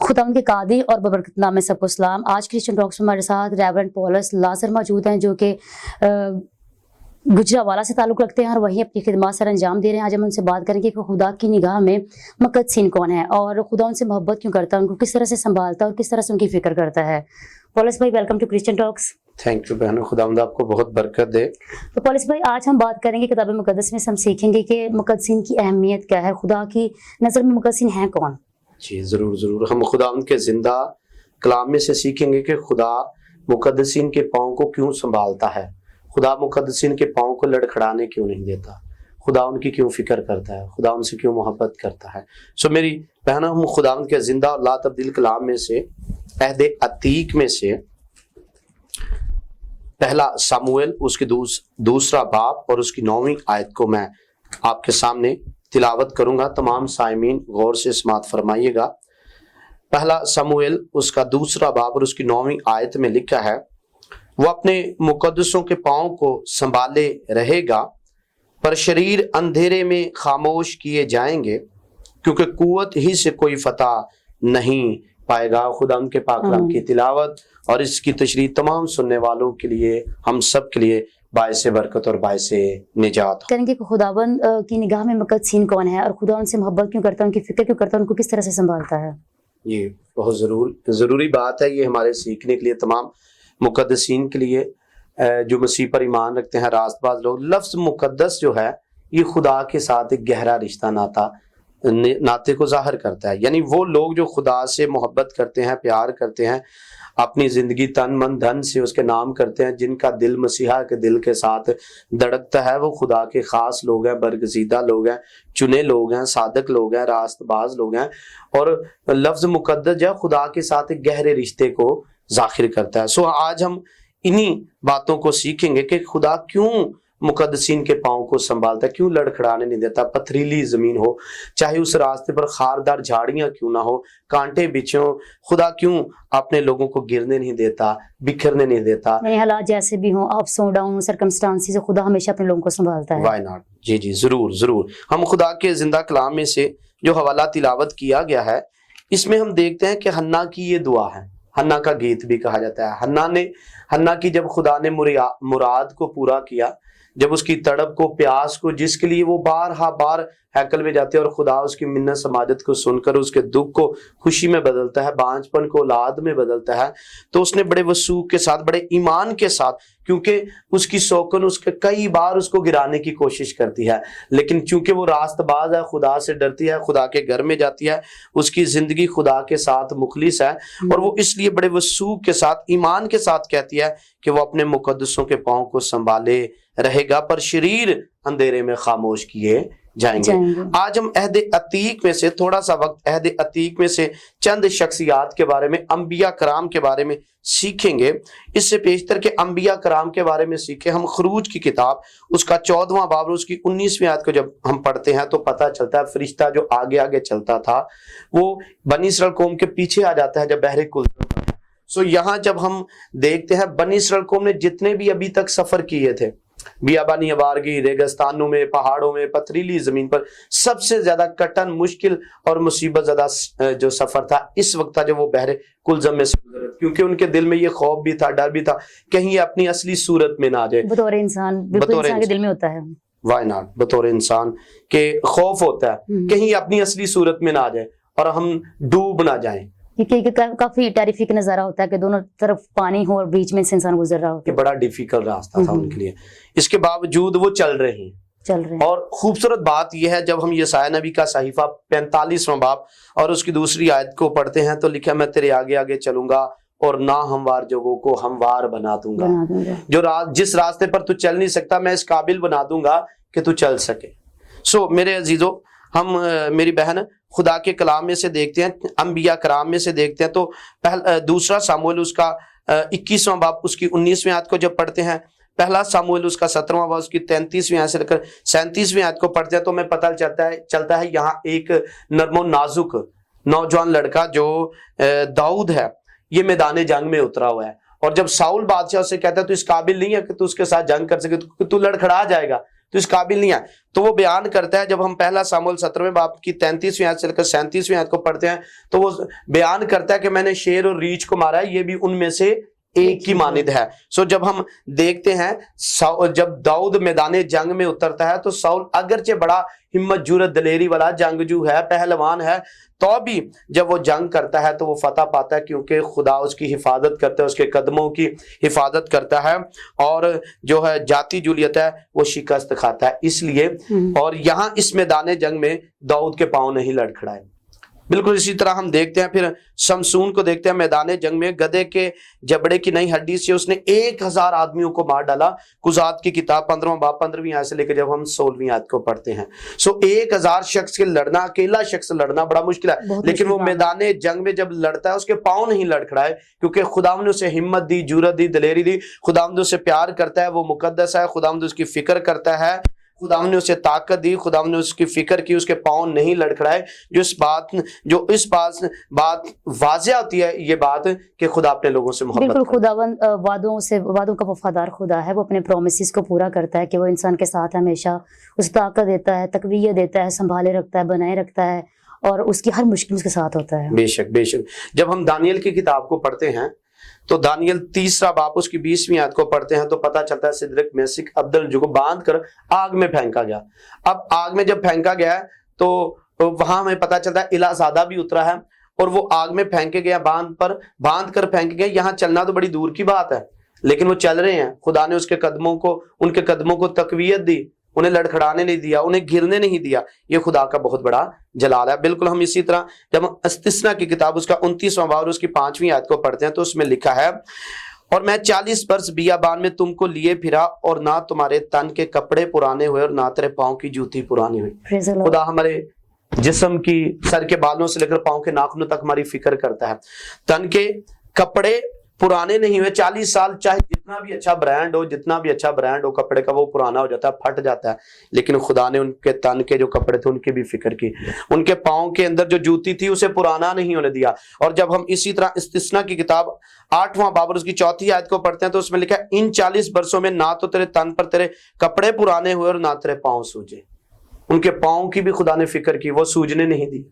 खुदावंद के कादी और बबरकत नाम में सबको सलाम। आज क्रिश्चियन टॉक्स में हमारे साथ रेवरेंड पॉलस लाजर मौजूद हैं, जो कि गुजरावाला से ताल्लुक़ रखते हैं और वहीं अपनी खिदमत सर अंजाम दे रहे हैं। आज हम उनसे बात करेंगे कि खुदा की निगाह में मुक़द्दसीन कौन है और खुदा उनसे मोहब्बत क्यों करता है, उनको किस तरह से संभालता है और किस तरह से उनकी फ़िक्र करता है। पॉलस भाई, welcome to Christian talks. Thank you बहनों, खुदावंद आपको बहुत बरकत दे। तो पॉलस भाई, आज हम बात करेंगे किताब मुक़द्दस में से हम सीखेंगे कि मुक़द्दसीन की अहमियत क्या है, खुदा की नज़र में मुक़द्दसीन है कौन। जी ज़रूर ज़रूर, हम खुदावंद के ज़िंदा कलाम में से सीखेंगे कि खुदा मुक़द्दसीन के पाँव को क्यों संभालता है, खुदा मुक़द्दसीन के पाँव को लड़खड़ाने क्यों नहीं देता, खुदा उनकी क्यों फिक्र करता है, खुदा उनसे क्यों मोहब्बत करता है। सो मेरी बहनों, हम खुदावंद के ज़िंदा और ला तब्दील कलाम में से अहद अतीक में से पहला सामुएल उसकी दूसरा बाब और उसकी 9वीं आयत को मैं आपके सामने तिलावत करूंगा। तमाम साइमीन गौर से समात फरमाइएगा। पहला सामुएल उसका दूसरा बाब और उसकी 9वीं आयत में लिखा है, वो अपने मुकद्दसों के पाँव को संभाले रहेगा, पर शरीर अंधेरे में खामोश किए जाएंगे, क्योंकि कुव्वत ही से कोई फतह नहीं पाएगा। खुदा उनके पाक कलाम की तिलावत और इसकी तशरीह तमाम सुनने वालों के लिए, हम सब के लिए बायस बरकत और बायस निजात करेंगे कि खुदावंद की निगाह में मुक़द्दसीन कौन है और खुदा उनसे मोहब्बत क्यों करता है, उनकी फिक्र क्यों करता है, उनको किस तरह से संभालता है। ये बहुत ज़रूरी बात है, ये हमारे सीखने के लिए, तमाम मुक़द्दसीन के लिए जो मसीह पर ईमान रखते हैं, रास्तबाज लोग। लफ्ज़ मुक़द्दस जो है ये खुदा के साथ एक गहरा रिश्ता नाते को जाहिर करता है। यानी वो लोग जो खुदा से मोहब्बत करते हैं, प्यार करते हैं, अपनी ज़िंदगी तन मन धन से उसके नाम करते हैं, जिनका दिल मसीहा के दिल के साथ धड़कता है, वो खुदा के ख़ास लोग हैं, बरगज़ीदा लोग हैं, चुने लोग हैं, सादक लोग हैं, रास्तबाज लोग हैं। और लफ्ज़ मुक़द्दस जो खुदा के साथ एक गहरे रिश्ते को ज़ाहिर करता है। सो आज हम इन्हीं बातों को सीखेंगे कि खुदा क्यों मुक़द्दसीन के पाँव को संभालता है, क्यों लड़खड़ाने नहीं देता। पथरीली ज़मीन हो, चाहे उस रास्ते पर खारदार झाड़ियाँ क्यों ना हो, कांटे बिछों, खुदा क्यों अपने लोगों को गिरने नहीं देता, बिखरने नहीं देता। हालात जैसे भी हों, अप्स और डाउन सर्कमस्टांसेस, खुदा हमेशा अपने लोगों को संभालता है। Why not. जी जी, ज़रूर। हम खुदा के ज़िंदा कलाम में से जो हवाला तिलावत किया गया है, इसमें हम देखते हैं कि हन्ना की ये दुआ है, हन्ना का गीत भी कहा जाता है। हन्ना की जब खुदा ने मुराद को पूरा किया, जब उसकी तड़प को, प्यास को, जिसके लिए वो बार हैकल में जाते हैं और खुदा उसकी मिन्नत समाजत को सुनकर उसके दुख को खुशी में बदलता है, बांझपन को औलाद में बदलता है, तो उसने बड़े वसूख के साथ, बड़े ईमान के साथ, क्योंकि उसकी सौकन उसके कई बार उसको गिराने की कोशिश करती है, लेकिन चूंकि वो रास्तबाज है, खुदा से डरती है, खुदा के घर में जाती है, उसकी जिंदगी खुदा के साथ मुखलिस है, और वो इसलिए बड़े वसूख के साथ, ईमान के साथ कहती है कि वो अपने मुकद्दसों के पाँव को संभाले रहेगा, पर शरीर अंधेरे में खामोश किए जाएंगे। आज हम अहद अतीक में से थोड़ा सा वक्त, अहद अतीक में से चंद शख्सियात के बारे में, अंबिया कराम के बारे में सीखेंगे। इससे पेशतर के अंबिया कराम के बारे में सीखे हम खरूज की किताब उसका 14वां बाब उसकी 19वीं आयत को जब हम पढ़ते हैं तो पता चलता है फरिश्ता जो आगे आगे चलता था वो बनी इसराइल कौम के पीछे आ जाता है जब बहरे कुल्सुम। सो यहाँ जब हम देखते हैं बनी इसराइल कौम ने जितने भी अभी तक सफर किए थे, बियाबानी अबारगी, रेगिस्तानों में, पहाड़ों में, पथरीली जमीन पर, सबसे ज्यादा कठिन, मुश्किल और मुसीबत ज्यादा जो सफर था इस वक्त था जब वो बहरे कुलजम में, क्योंकि उनके दिल में ये खौफ भी था, डर भी था, कहीं अपनी असली सूरत में ना आ जाए। बतौर इंसान के दिल में होता है, व्हाई नॉट, बतौर इंसान के खौफ होता है कहीं अपनी असली सूरत में ना आ जाए और हम डूब ना जाएं। काफी टेरिफिक नजारा होता है कि दोनों तरफ पानी हो और बीच में से इंसान गुजर रहा हो, कि बड़ा डिफिकल्ट रास्ता था उनके लिए। इसके बावजूद वो चल रहे हैं। और खूबसूरत बात यह है, जब हम यशाया नबी का सहीफा 45वां बाब और उसकी दूसरी आयत को पढ़ते हैं तो लिखा, मैं तेरे आगे आगे चलूंगा और ना हमवार जगहों को हमवार बना दूंगा। जिस रास्ते पर तू चल नहीं सकता मैं इस काबिल बना दूंगा कि तू चल सके। सो मेरे अजीजों, हम मेरी बहन खुदा के कलाम में से देखते हैं, अंबिया कराम में से देखते हैं, तो दूसरा सामुएल उसका 21वां बाब उसकी 19वीं आयत को जब पढ़ते हैं, पहला सामुएल उसका 17वां बाब उसकी 33वीं आयत से लेकर 37वीं आयत को पढ़ते हैं तो हमें पता चलता है यहाँ एक नर्मो नाजुक नौजवान लड़का जो दाऊद है, ये मैदान जंग में उतरा हुआ है। और जब साउल बादशाह उससे कहता है तू इस काबिल नहीं है कि तू उसके साथ जंग कर सके, तू लड़खड़ा जाएगा, تو اس قابل نہیں ہے. تو وہ بیان کرتا ہے, جب ہم پہلا ساموئیل 17ویں باب کی 33ویں آیت سے لے کر 37ویں آیت کو پڑھتے ہیں تو وہ بیان کرتا ہے کہ میں نے شیر اور ریچھ کو مارا ہے, یہ بھی ان میں سے ایک کی مانند ہے. سو جب ہم دیکھتے ہیں جب داؤد میدان جنگ میں اترتا ہے تو ساؤل اگرچہ بڑا ہمت جرت دلیری والا جنگجو ہے, پہلوان ہے, تو بھی جب وہ جنگ کرتا ہے تو وہ فتح پاتا ہے, کیونکہ خدا اس کی حفاظت کرتا ہے, اس کے قدموں کی حفاظت کرتا ہے, اور جو ہے جاتی جولیت ہے وہ شکست کھاتا ہے. اس لیے اور یہاں اس میدان جنگ میں داؤد کے پاؤں نہیں لڑکھڑائے. بالکل اسی طرح ہم دیکھتے ہیں پھر شمشون کو دیکھتے ہیں میدان جنگ میں گدھے کے جبڑے کی نئی ہڈی سے اس نے 1000 آدمیوں کو مار ڈالا. قضات کی کتاب 15واں باب 15ویں آیت سے لے کے جب ہم 16ویں آیت کو پڑھتے ہیں. سو 1000 شخص کے لڑنا, اکیلا شخص لڑنا بڑا مشکل ہے, لیکن وہ میدان جنگ میں جب لڑتا ہے اس کے پاؤں نہیں لڑکھڑائے, کیونکہ خداوند نے اسے ہمت دی, جرت دی, دلیری دی. خداوند اسے پیار کرتا ہے, وہ مقدس ہے, خداوند اس کی فکر کرتا ہے, خداوند نے اسے طاقت دی, خداوند نے اس کی فکر کی, اس کے پاؤں نہیں لڑکھڑائے. جو اس بات واضح ہوتی ہے یہ بات کہ خدا اپنے لوگوں سے محبت بالکل خداوند وعدوں کا وفادار خدا ہے, وہ اپنے پرومسز کو پورا کرتا ہے کہ وہ انسان کے ساتھ ہمیشہ اس طاقت دیتا ہے, تقویت دیتا ہے, سنبھالے رکھتا ہے, بنائے رکھتا ہے, اور اس کی ہر مشکل اس کے ساتھ ہوتا ہے. بے شک بے شک. جب ہم دانیل کی کتاب کو پڑھتے ہیں تو دانیل 3 باب اس کی 20ویں آیت کو پڑھتے ہیں تو پتہ چلتا ہے سدرک میشک عبدالنجو کو باندھ کر آگ میں پھینکا گیا. اب آگ میں جب پھینکا گیا ہے تو وہاں ہمیں پتہ چلتا ہے الہ زادہ بھی اترا ہے اور وہ آگ میں پھینکے گیا, باندھ کر پھینکے گیا. یہاں چلنا تو بڑی دور کی بات ہے, لیکن وہ چل رہے ہیں. خدا نے ان کے قدموں کو تقویت دی, انہیں لڑکھڑانے نہیں دیا, انہیں گرنے نہیں دیا. یہ خدا کا بہت بڑا جلال ہے. بالکل ہم اسی طرح جب ہم استثنا کی کتاب اس کا 29واں باب اور اس کی 5ویں آیت کو پڑھتے ہیں تو اس میں لکھا ہے, اور میں 40 برس بیابان میں تم کو لیے پھرا, اور نہ تمہارے تن کے کپڑے پرانے ہوئے اور نہ تیرے پاؤں کی جوتی پرانی ہوئی. خدا ہمارے جسم کی سر کے بالوں سے لے کر پاؤں کے ناخنوں تک ہماری فکر کرتا ہے. تن کے کپڑے پرانے نہیں ہوئے. 40 سال چاہے جتنا بھی اچھا برانڈ ہو کپڑے کا, وہ پرانا ہو جاتا ہے, پھٹ جاتا ہے, لیکن خدا نے ان کے تن کے جو کپڑے تھے ان کی بھی فکر کی. ان کے پاؤں کے اندر جو جوتی تھی اسے پرانا نہیں ہونے دیا. اور جب ہم اسی طرح استثنا کی کتاب 8واں باب اور اس کی 4تھی آیت کو پڑھتے ہیں تو اس میں لکھا ہے, ان 40 برسوں میں نہ تو تیرے تن پر تیرے کپڑے پرانے ہوئے اور نہ تیرے پاؤں سوجے. ان کے پاؤں کی بھی خدا نے فکر کی, وہ سوجنے نہیں دی.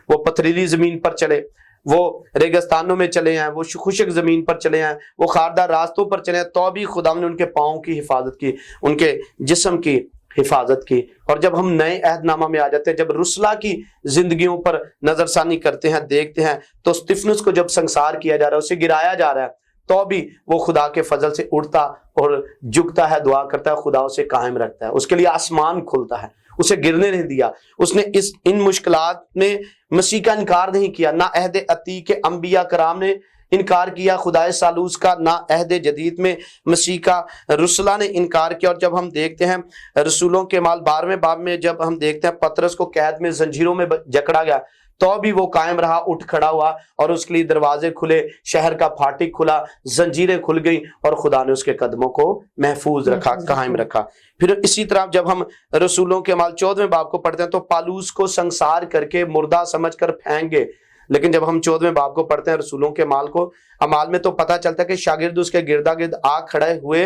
وہ پتھریلی زمین پر چلے, وہ ریگستانوں میں چلے ہیں, وہ خشک زمین پر چلے ہیں, وہ خاردار راستوں پر چلے ہیں, تو بھی خدا نے ان کے پاؤں کی حفاظت کی, ان کے جسم کی حفاظت کی. اور جب ہم نئے عہد نامہ میں آ جاتے ہیں, جب رسلا کی زندگیوں پر نظر ثانی کرتے ہیں, دیکھتے ہیں تو استفنس کو جب سنسار کیا جا رہا ہے, اسے گرایا جا رہا ہے, تو بھی وہ خدا کے فضل سے اڑتا اور جھکتا ہے, دعا کرتا ہے, خدا اسے قائم رکھتا ہے. اس کے لیے آسمان کھلتا ہے, اسے گرنے نہیں دیا. اس نے ان مشکلات میں مسیح کا انکار نہیں کیا. نہ عہد عتیق کے انبیاء کرام نے انکار کیا خدا سالوس کا, نہ عہد جدید میں مسیح کا رسولہ نے انکار کیا. اور جب ہم دیکھتے ہیں رسولوں کے مال 12ویں باب میں جب ہم دیکھتے ہیں پطرس کو قید میں زنجیروں میں جکڑا گیا, تو بھی وہ قائم رہا, اٹھ کھڑا ہوا, اور اس کے لیے دروازے کھلے, شہر کا پھاٹک کھلا, زنجیریں کھل گئی, اور خدا نے اس کے قدموں کو محفوظ رکھا, قائم رکھا. پھر اسی طرح جب ہم رسولوں کے اعمال 14ویں باب کو پڑھتے ہیں تو پالوس کو سنسار کر کے مردہ سمجھ کر پھینک گئے. لیکن جب ہم 14ویں باب کو پڑھتے ہیں رسولوں کے اعمال میں تو پتہ چلتا ہے کہ شاگرد اس کے گردا گرد آ کھڑے ہوئے,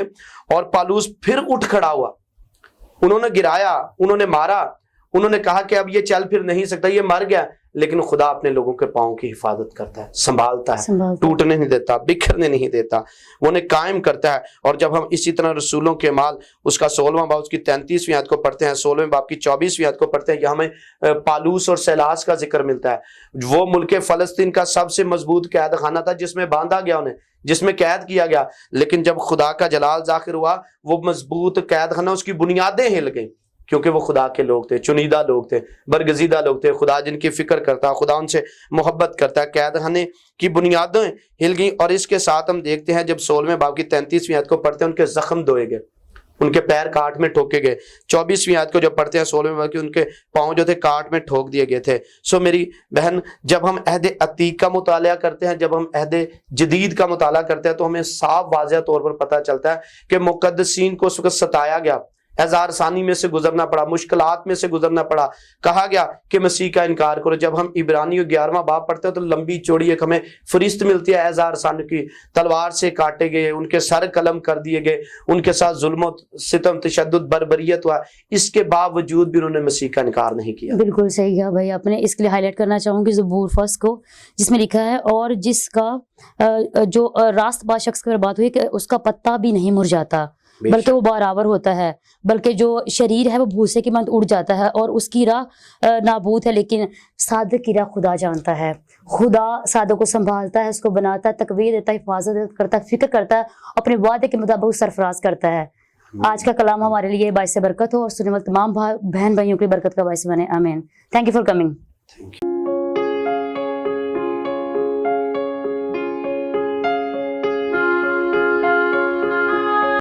اور پالوس پھر اٹھ کھڑا ہوا. انہوں نے گرایا, انہوں نے مارا, انہوں نے کہا کہ اب یہ چل پھر نہیں سکتا, یہ مر گیا, لیکن خدا اپنے لوگوں کے پاؤں کی حفاظت کرتا ہے, سنبھالتا ہے, ٹوٹنے نہیں دیتا, بکھرنے نہیں دیتا, وہ انہیں قائم کرتا ہے. اور جب ہم اسی طرح رسولوں کے اعمال اس کا 16واں باب اس کی 33ویں آیت کو پڑھتے ہیں, 16ویں باب کی 24ویں آیت کو پڑھتے ہیں, یہاں ہمیں پالوس اور سیلاس کا ذکر ملتا ہے. وہ ملک فلسطین کا سب سے مضبوط قید خانہ تھا جس میں باندھا گیا انہیں, جس میں قید کیا گیا. لیکن جب خدا کا جلال ظاہر ہوا, وہ مضبوط قید خانہ, اس کی بنیادیں ہل گئیں, کیونکہ وہ خدا کے لوگ تھے, چنیدہ لوگ تھے, برگزیدہ لوگ تھے, خدا جن کی فکر کرتا ہے, خدا ان سے محبت کرتا ہے. قید خانے کی بنیادیں ہل گئیں. اور اس کے ساتھ ہم دیکھتے ہیں جب 16ویں باب کی 33ویں آیت کو پڑھتے ہیں, ان کے زخم دھوئے گئے, ان کے پیر کاٹ میں ٹھوکے گئے. 24ویں آیت کو جب پڑھتے ہیں 16ویں باب کی, ان کے پاؤں جو تھے کاٹ میں ٹھوک دیے گئے تھے. سو میری بہن, جب ہم عہد عتیق کا مطالعہ کرتے ہیں, جب ہم عہد جدید کا مطالعہ کرتے ہیں, تو ہمیں صاف واضح طور پر پتہ چلتا ہے کہ مقدسین کو اس وقت ستایا گیا, एज़ार सानी में से गुजरना पड़ा, मुश्किलात में से गुजरना पड़ा। कहा गया कि मसीह का इनकार करो। जब हम इब्रानियों 11वां बाब पढ़ते हैं तो लंबी चौड़ी एक हमें फरिश्त मिलती है एज़ार सानी की, तलवार से काटे गए, उनके सर कलम कर दिए गए, उनके साथ जुल्म सितम तशद्दुद बर्बरियत हुआ, इसके बावजूद भी उन्होंने मसीह का इनकार नहीं किया। बिल्कुल सही कहा भाई आपने। इसके लिए हाईलाइट करना चाहूँगी ज़बूर फर्स्ट को, जिसमें लिखा है और जिसका जो रास्तबाज शख्स की बात हुई कि उसका पत्ता भी नहीं मुरझाता बल्कि वो बराबर होता है, बल्कि जो शरीर है वो भूसे की मांद उड़ जाता है और उसकी राह नाबूद है, लेकिन सादक की राह खुदा जानता है। खुदा सादक को संभालता है, उसको बनाता है, तकवीर देता है, हिफाजत करता है, फिक्र करता है, अपने वादे के मुताबिक सरफराज करता है। आज का कलाम हमारे लिए बाइस बरकत हो और सुनने वाले तमाम बहन भाइयों की बरकत का बाइस बने। आमीन। Thank you for coming.